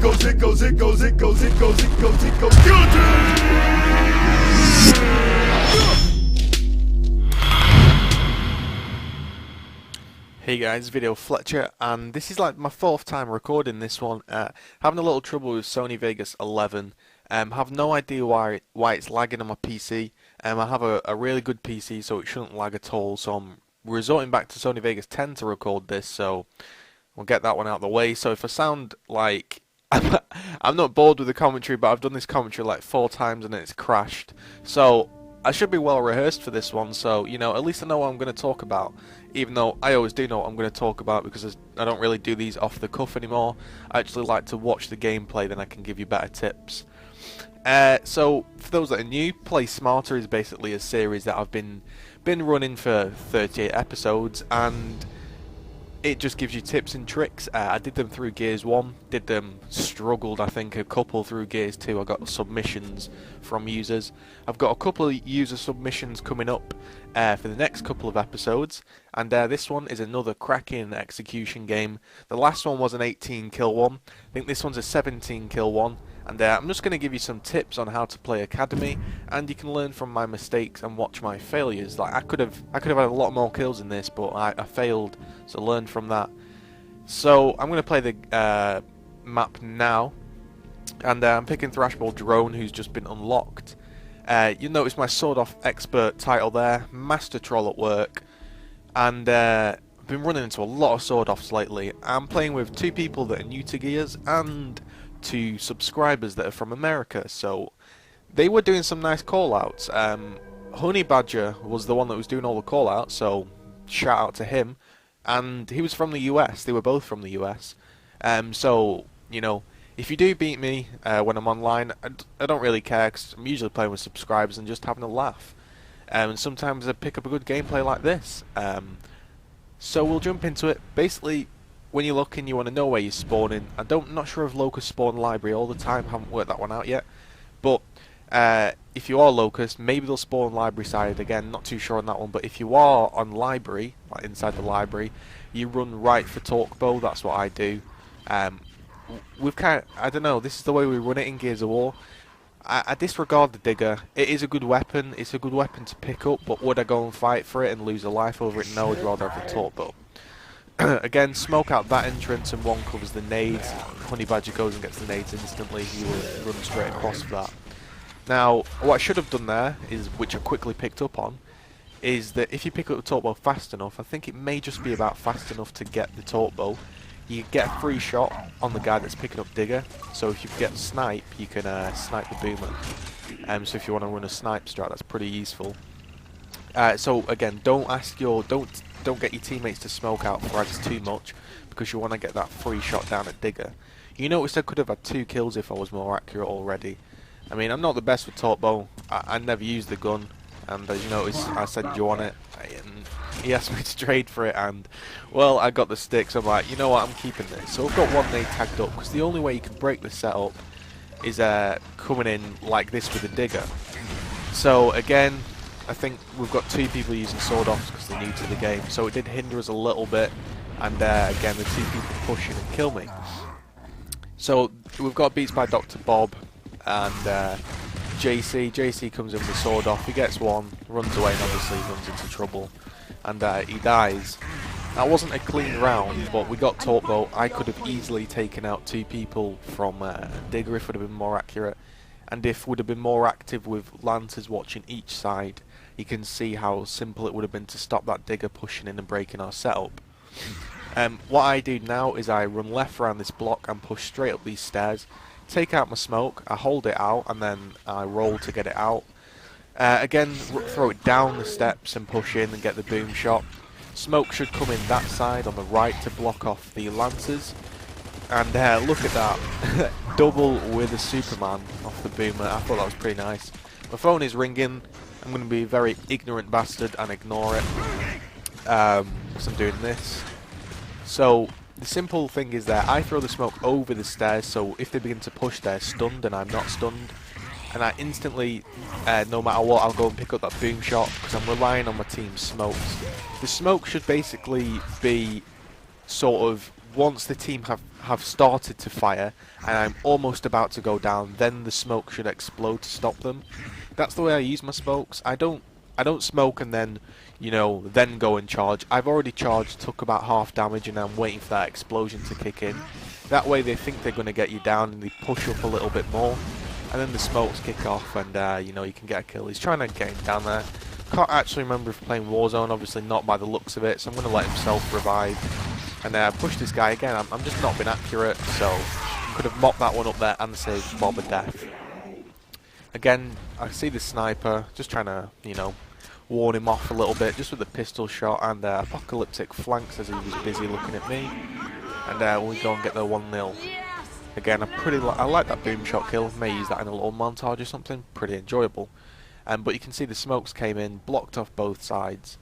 goes, it goes, it goes, it goes, it goes, it goes, it goes, Hey guys, Video Fletcher, and this is like my fourth time recording this one. Having a little trouble with Sony Vegas 11. Have no idea why it's lagging on my PC. I have a really good PC, so it shouldn't lag at all. So I'm resorting back to Sony Vegas 10 to record this. So we'll get that one out of the way. So if I sound like I'm not bored with the commentary, but I've done this commentary like 4 times and it's crashed. So I should be well rehearsed for this one, so, you know, at least I know what I'm going to talk about. Even though I always do know what I'm going to talk about because I don't really do these off the cuff anymore. I actually like to watch the gameplay, then I can give you better tips. So, for those that are new, Play Smarter is basically a series that I've been running for 38 episodes, and it just gives you tips and tricks. I did them through Gears 1, struggled I think a couple through Gears 2. I got submissions from users. I've got a couple of user submissions coming up for the next couple of episodes, and this one is another cracking execution game. The last one was an 18 kill one. I think this one's a 17 kill one. And I'm just going to give you some tips on how to play Academy, and you can learn from my mistakes and watch my failures. Like I could have had a lot more kills in this, but I failed, so learn from that. So I'm going to play the map now, and I'm picking Thrashball Drone, who's just been unlocked. You'll notice my Sword Off Expert title there, Master Troll at work, and I've been running into a lot of Sword Offs lately. I'm playing with 2 people that are new to Gears, and 2 subscribers that are from America, so they were doing some nice call-outs. Honey Badger was the one that was doing all the call-outs, so shout out to him, and he was from the US. They were both from the US, so, you know, if you do beat me when I'm online, I don't really care, because I'm usually playing with subscribers and just having a laugh, and sometimes I pick up a good gameplay like this. So we'll jump into it. Basically, when you're looking, you want to know where you're spawning. I'm not sure if Locust spawn library all the time, haven't worked that one out yet. But if you are Locust, maybe they'll spawn library side again, not too sure on that one. But if you are on library, like inside the library, you run right for Torque Bow, that's what I do. We've I don't know, this is the way we run it in Gears of War. I disregard the digger. It is a good weapon, it's a good weapon to pick up, but would I go and fight for it and lose a life over it? No, I'd rather have the Torque Bow. Again, smoke out that entrance and one covers the nades. Honey Badger goes and gets the nades instantly. He will run straight across for that. Now, what I should have done there, is, which I quickly picked up on, is that if you pick up the Torque Bow fast enough, I think it may just be about fast enough to get the Torque Bow. You get a free shot on the guy that's picking up digger, so if you get snipe, you can snipe the boomer. So if you want to run a snipe strat, that's pretty useful. So again, don't get your teammates to smoke out Frags too much, because you want to get that free shot down at digger. You noticed I could have had 2 kills if I was more accurate already. I mean, I'm not the best with Torque Bow. I never used the gun, and as you notice, I said, do you want it? And he asked me to trade for it, and well, I got the stick, so I'm like, you know what, I'm keeping this. So I've got one nade tagged up, because the only way you can break this setup is coming in like this with a digger. So again, I think we've got 2 people using sword offs because they're new to the game, so it did hinder us a little bit, and again the 2 people pushing and kill me. So we've got beats by Dr. Bob and JC. JC comes in with a sword off, he gets one, runs away, and obviously runs into trouble, and he dies. That wasn't a clean round, but we got Torque Bow. I could have easily taken out 2 people from digger if it would have been more accurate, and if would have been more active with lancers watching each side. You can see how simple it would have been to stop that digger pushing in and breaking our setup. What I do now is I run left around this block and push straight up these stairs, take out my smoke, I hold it out, and then I roll to get it out. Again, throw it down the steps and push in and get the boom shot. Smoke should come in that side on the right to block off the lancers. And look at that, double with a Superman off the boomer. I thought that was pretty nice. My phone is ringing. I'm going to be a very ignorant bastard and ignore it, because I'm doing this. So the simple thing is that I throw the smoke over the stairs, so if they begin to push, they're stunned and I'm not stunned. And I instantly, no matter what, I'll go and pick up that boom shot, because I'm relying on my team's smokes. The smoke should basically be sort of once the team have started to fire and I'm almost about to go down, then the smoke should explode to stop them. That's the way I use my smokes. I don't smoke and then, you know, then go and charge. I've already charged, took about half damage, and I'm waiting for that explosion to kick in. That way they think they're going to get you down and they push up a little bit more, and then the smokes kick off and you know, you can get a kill. He's trying to get him down there. Can't actually remember if playing Warzone, obviously not by the looks of it, so I'm going to let him self-revive and push this guy again. I'm just not been accurate, so could have mopped that one up there and saved Bob a death. Again, I see the sniper, just trying to, you know, warn him off a little bit, just with a pistol shot, and Apocalyptic flanks as he was busy looking at me. And we go and get the 1-0. Again, I like that boom shot kill. May use that in a little montage or something. Pretty enjoyable. But you can see the smokes came in, blocked off both sides.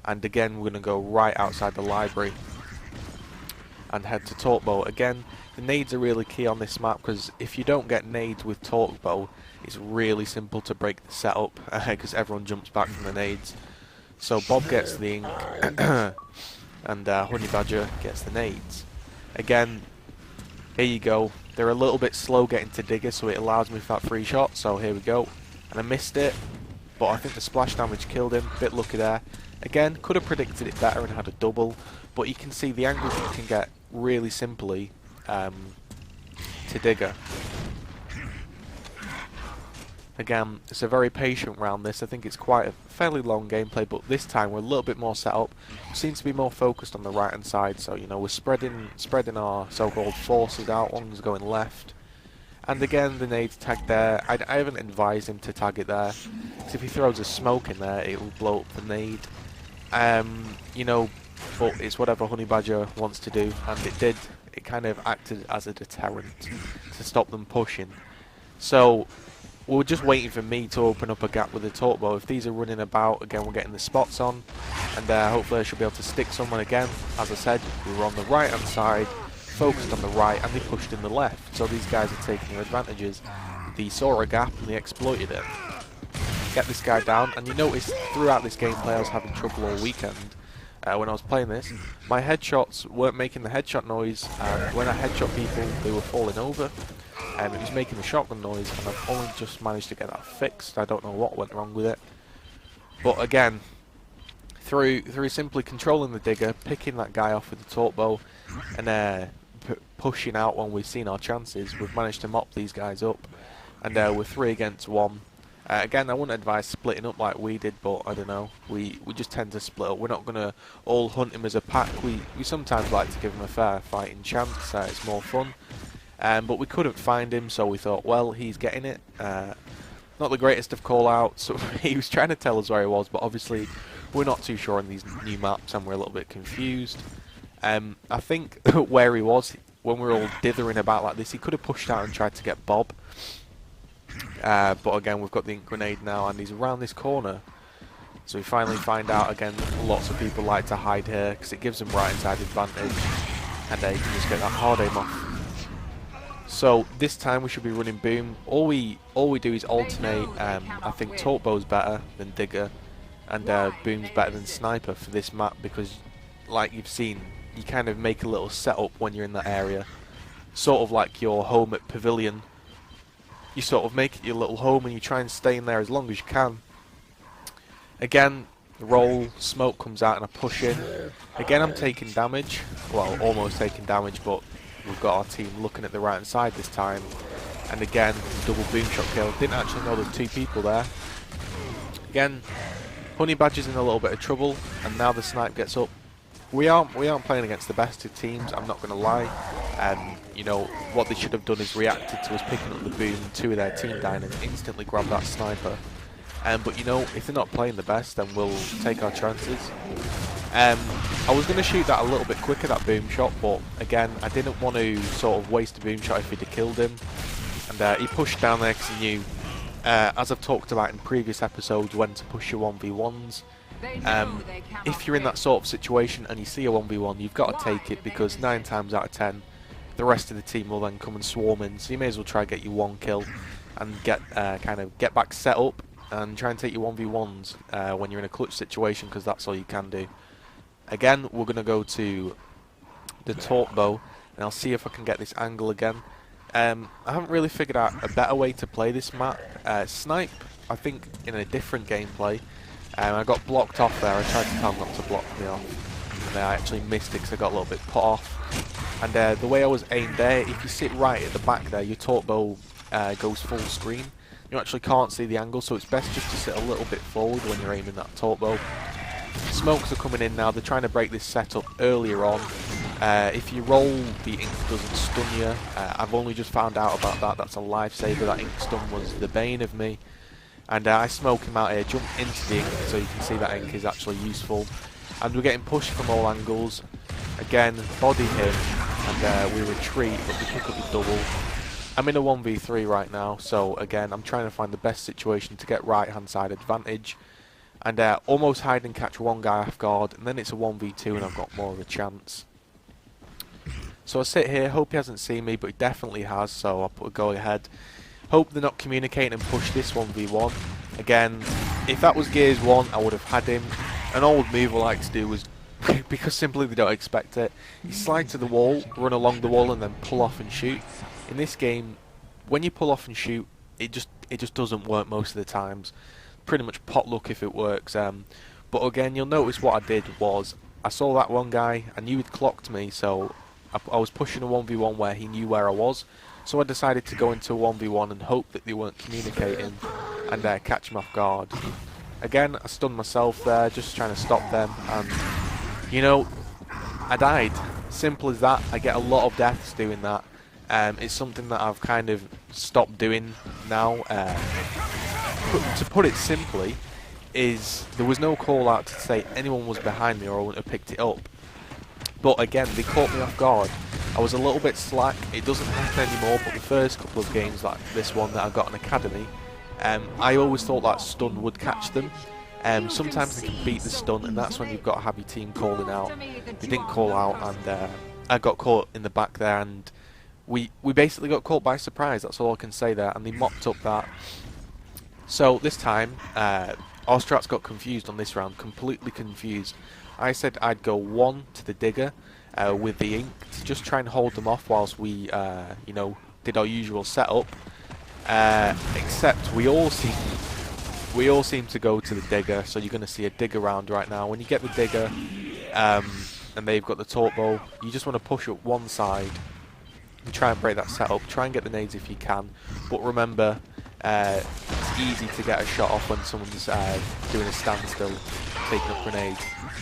And again, we're going to go right outside the library and head to Torque Bow. Again, the nades are really key on this map, because if you don't get nades with Torque Bow, it's really simple to break the setup, because everyone jumps back from the nades. So Bob gets the ink, and Honey Badger gets the nades. Again, here you go. They're a little bit slow getting to Digger, so it allows me for that free shot. So here we go. And I missed it, but I think the splash damage killed him. Bit lucky there. Again, could have predicted it better and had a double, but you can see the angles you can get really simply to Digger. Again, it's a very patient round this. I think it's quite a fairly long gameplay, but this time we're a little bit more set up. We seem to be more focused on the right hand side, so you know, we're spreading our so-called forces out. One's going left. And again, the nade's tagged there. I haven't advised him to tag it there, because if he throws a smoke in there, it will blow up the nade. You know, but it's whatever Honey Badger wants to do, and it did. It kind of acted as a deterrent to stop them pushing. So we're just waiting for me to open up a gap with the Torque Bow. If these are running about, again, we're getting the spots on, and hopefully I should be able to stick someone again. As I said, we were on the right hand side, focused on the right, and they pushed in the left. So these guys are taking their advantages. They saw a gap and they exploited it. Get this guy down, and you notice throughout this gameplay I was having trouble all weekend when I was playing this. My headshots weren't making the headshot noise, and when I headshot people they were falling over. It was making the shotgun noise, and I've only just managed to get that fixed. I don't know what went wrong with it. But again, through simply controlling the Digger, picking that guy off with the Torque Bow, and pushing out when we've seen our chances, we've managed to mop these guys up. And we're 3 against 1. Again, I wouldn't advise splitting up like we did, but I don't know. We just tend to split up. We're not going to all hunt him as a pack. We sometimes like to give him a fair fighting chance. It's more fun. But we couldn't find him, so we thought, well, he's getting it. Not the greatest of call-outs. So he was trying to tell us where he was, but obviously we're not too sure on these new maps, and we're a little bit confused. I think where he was, when we were all dithering about like this, he could have pushed out and tried to get Bob. But again, we've got the ink grenade now, and he's around this corner. So we finally find out, again, lots of people like to hide here, because it gives them right inside advantage. And you can just get that hard aim off. So this time we should be running Boom. All we do is alternate. I think Torque Bow's better than Digger, and Boom's better than Sniper for this map, because like you've seen, you kind of make a little setup when you're in that area. Sort of like your home at Pavilion. You sort of make it your little home and you try and stay in there as long as you can. Again, roll, smoke comes out and I push in. Again, I'm taking damage. Well, almost taking damage, but we've got our team looking at the right hand side this time. And again, double boom shot kill. Didn't actually know there's 2 people there. Again, Honey Badger's in a little bit of trouble, and now the snipe gets up. We aren't playing against the best of teams, I'm not going to lie. You know, what they should have done is reacted to us picking up the boom, 2 of their team dying, and instantly grab that sniper. But you know, if they're not playing the best, then we'll take our chances. I was going to shoot that a little bit quicker, that boom shot, but again, I didn't want to sort of waste a boom shot if he'd have killed him. And he pushed down there because he knew, as I've talked about in previous episodes, when to push your 1v1s. If you're in that sort of situation and you see a 1v1, you've got to take it, because 9 times out of 10 the rest of the team will then come and swarm in, so you may as well try and get you 1 kill and get kind of get back set up and try and take your 1v1s when you're in a clutch situation, because that's all you can do. Again, we're going to go to the torque bow, and I'll see if I can get this angle again. I haven't really figured out a better way to play this map. Snipe, I think, in a different gameplay. I got blocked off there. I tried to tell him not to block me off, and I actually missed it because I got a little bit put off. And the way I was aimed there, if you sit right at the back there, your torque bow goes full screen. You actually can't see the angle, so it's best just to sit a little bit forward when you're aiming that torque bow. Smokes are coming in now. They're trying to break this setup earlier on. If you roll, the ink doesn't stun you. I've only just found out about that. That's a lifesaver. That ink stun was the bane of me. And I smoke him out here, jump into the ink, so you can see that ink is actually useful. And we're getting pushed from all angles. Again, body him, and we retreat, but we pick up the double. I'm in a 1v3 right now, so again, I'm trying to find the best situation to get right-hand side advantage. And almost hide and catch one guy off guard, and then it's a 1v2 and I've got more of a chance. So I sit here, hope he hasn't seen me, but he definitely has, so I'll put a go ahead. Hope they're not communicating and push this 1v1. Again, if that was Gears 1, I would have had him. An old move I like to do was, because simply they don't expect it, you slide to the wall, run along the wall, and then pull off and shoot. In this game, when you pull off and shoot, it just doesn't work most of the times. Pretty much pot luck if it works. But again, you'll notice what I did was, I saw that one guy, I knew he'd clocked me, so I was pushing a 1v1 where he knew where I was. So I decided to go into a 1v1 and hope that they weren't communicating and catch him off guard. Again, I stunned myself there, just trying to stop them, and you know, I died. Simple as that. I get a lot of deaths doing that. It's something that I've kind of stopped doing now. To put it simply, is there was no call out to say anyone was behind me or I wouldn't have picked it up. But again, they caught me off guard. I was a little bit slack. It doesn't happen anymore, but the first couple of games like this one that I got in Academy, I always thought that stun would catch them. Sometimes they can beat the stun, and that's when you've got to have your team calling out. They didn't call out, and I got caught in the back there, and we basically got caught by surprise. That's all I can say there, and they mopped up that. So this time, our strats got confused on this round, completely confused. I said I'd go 1 to the digger with the ink to just try and hold them off whilst we, you know, did our usual setup. Except we all seem to go to the digger, so you're going to see a digger round right now. When you get the digger, and they've got the torque bow, you just want to push up one side and try and break that setup. Try and get the nades if you can, but remember, it's easy to get a shot off when someone's doing a standstill, taking a grenade.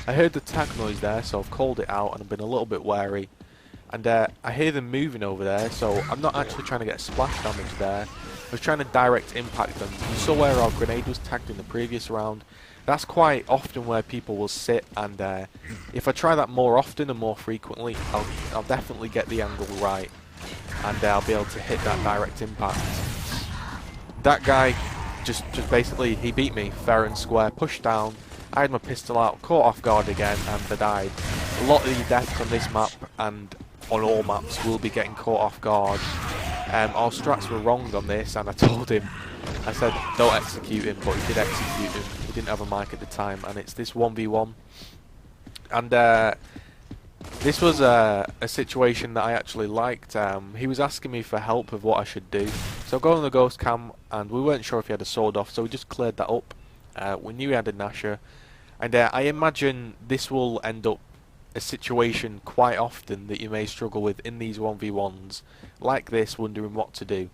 I heard the tag noise there, so I've called it out and I've been a little bit wary. And I hear them moving over there, so I'm not actually trying to get splash damage there. I was trying to direct impact them. You saw where our grenade was tagged in the previous round. That's quite often where people will sit, and if I try that more often and more frequently, I'll definitely get the angle right, and I'll be able to hit that direct impact. That guy just basically, he beat me fair and square, pushed down. I had my pistol out, caught off guard again, and I died. A lot of the deaths on this map and on all maps will be getting caught off guard. Our strats were wrong on this, and I told him, I said don't execute him, but he did execute him. He didn't have a mic at the time, and it's this 1v1. And this was a situation that I actually liked. He was asking me for help of what I should do. So I go on the ghost cam, and we weren't sure if he had a sword off, so we just cleared that up. We knew he had a Nasher, and I imagine this will end up a situation quite often that you may struggle with in these 1v1s, like this, wondering what to do.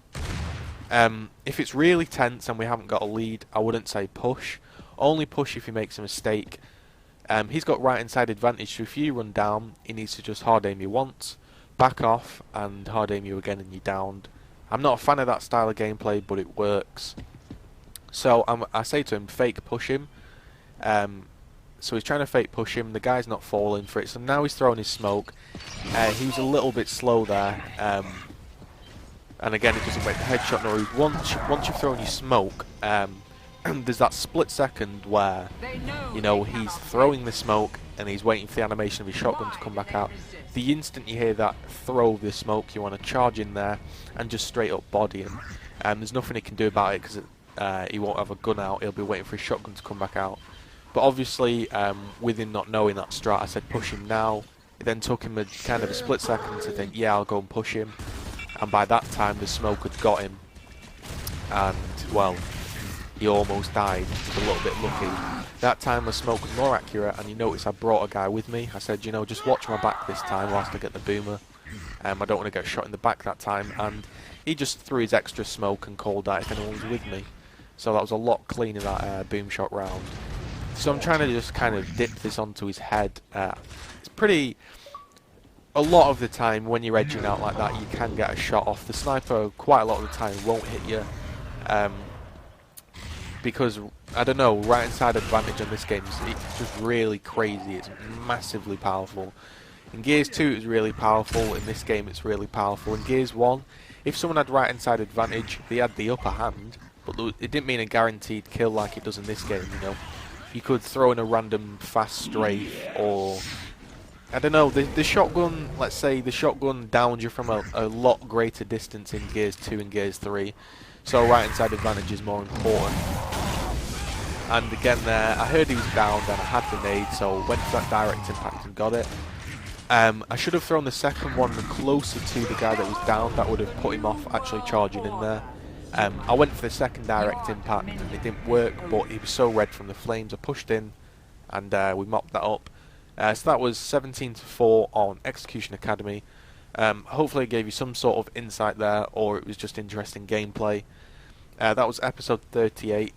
If it's really tense and we haven't got a lead, I wouldn't say push. Only push if he makes a mistake. He's got right inside advantage, so if you run down, he needs to just hard aim you once, back off, and hard aim you again and you're downed. I'm not a fan of that style of gameplay, but it works. So I say to him, fake push him. So he's trying to fake push him, the guy's not falling for it, so now he's throwing his smoke. He was a little bit slow there, and again it doesn't make the headshot noise. Once you've thrown your smoke, there's that split second where, you know, he's throwing the smoke and he's waiting for the animation of his shotgun to come back out. The instant you hear that throw of the smoke, you want to charge in there and just straight up body him. There's nothing he can do about it because he won't have a gun out, he'll be waiting for his shotgun to come back out. But obviously, with him not knowing that strat, I said push him now, It then took him a kind of a split second to think, yeah, I'll go and push him. And by that time, the smoke had got him. And, well, he almost died. He was a little bit lucky. That time the smoke was more accurate, and you notice I brought a guy with me. I said, you know, just watch my back this time whilst I get the boomer. I don't want to get shot in the back that time. And he just threw his extra smoke and called out if anyone was with me. So that was a lot cleaner, that boom shot round. So I'm trying to just kind of dip this onto his head. It's pretty... A lot of the time when you're edging out like that, you can get a shot off. The sniper quite a lot of the time won't hit you. Because, I don't know, right inside advantage on this game, it's just really crazy. It's massively powerful. In Gears 2 it was really powerful, in this game it's really powerful. In Gears 1, if someone had right inside advantage, they had the upper hand, but it didn't mean a guaranteed kill like it does in this game, you know. You could throw in a random fast strafe, or... I don't know, the shotgun, let's say the shotgun downed you from a lot greater distance in Gears 2 and Gears 3, so right inside advantage is more important. And again there, I heard he was downed and I had the nade, so went for that direct impact and got it. I should have thrown the second one closer to the guy that was down. That would have put him off actually charging in there. I went for the second direct impact and it didn't work, but he was so red from the flames. I pushed in and we mopped that up. So that was 17-4 on Execution Academy. Hopefully it gave you some sort of insight there, or it was just interesting gameplay. That was episode 38.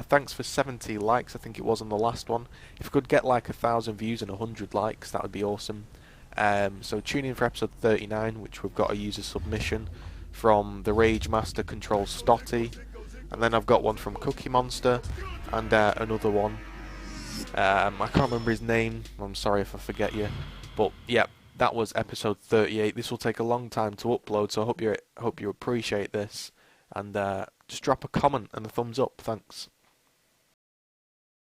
Thanks for 70 likes, I think it was on the last one. If we could get like 1,000 views and 100 likes, that would be awesome. So tune in for episode 39, which we've got a user submission from the Rage Master Controls Stotty, and then I've got one from Cookie Monster, and another one. I can't remember his name, I'm sorry if I forget you, but yeah, that was episode 38. This will take a long time to upload, so I hope you appreciate this, and just drop a comment and a thumbs up. Thanks.